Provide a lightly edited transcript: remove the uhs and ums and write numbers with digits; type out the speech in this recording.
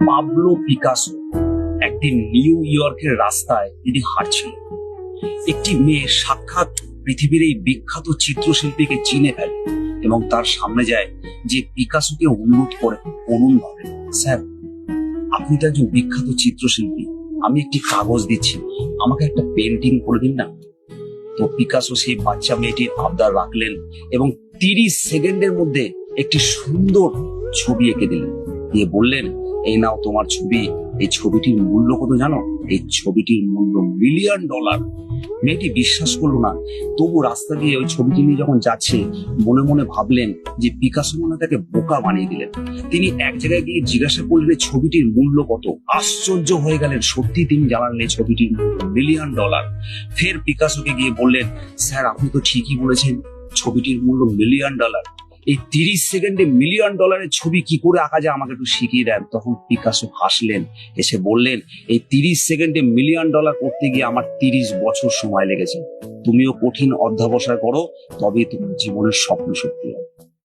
Pablo Picasso একদিন new ইয়র্কের রাস্তায় তিনি হাঁটছিলেন। একটি মেয়ে সাক্ষাৎ পৃথিবীর এই বিখ্যাত চিত্রশিল্পীকে চিনে ফেলে এবং তার সামনে যায়, যে পিকাসোকে অনুরোধ করে করুণ ভাবে, স্যার আপনি তো একজন বিখ্যাত চিত্রশিল্পী, আমি একটি কাগজ দিচ্ছি, আমাকে একটা পেন্টিং করে দিন না। তো পিকাসো সেই বাচ্চা মেয়েটির আবদার রাখলেন এবং 30 সেকেন্ডের মধ্যে একটি সুন্দর ছবি এঁকে দিলেন, দিয়ে বললেন, এই নাও তোমার ছবি। এই ছবিটির মূল্য কত জানো? এই ছবিটির মূল্য $1,000,000। মেয়েটি বিশ্বাস করলো না, তবু রাস্তা দিয়ে ওই ছবিটি নিয়ে যখন যাচ্ছে মনে মনে ভাবলেন যে পিকাসো মনে হয় তাকে বোকা বানিয়ে দিলেন। তিনি এক জায়গায় গিয়ে জিজ্ঞাসা করলেন ছবিটির মূল্য কত। আশ্চর্য হয়ে গেলেন, সত্যি তিনি জানালেন ছবিটির মূল্য $1,000,000। ফের পিকাসোকে গিয়ে বললেন, স্যার আপনি তো ঠিকই বলেছেন, ছবিটির মূল্য $1,000,000। এই 30 সেকেন্ডে $1,000,000-এর ছবি কি করে আঁকা যায় আমাকে একটু শিখিয়ে দেন। তখন পিকাসো হাসলেন, এসে বললেন, এই 30 সেকেন্ডে $1,000,000 করতে গিয়ে আমার 30 বছর সময় লেগেছে। তুমিও কঠিন অধ্যবসায় করো, তবেই তোমার জীবনের স্বপ্ন সত্যি হবে।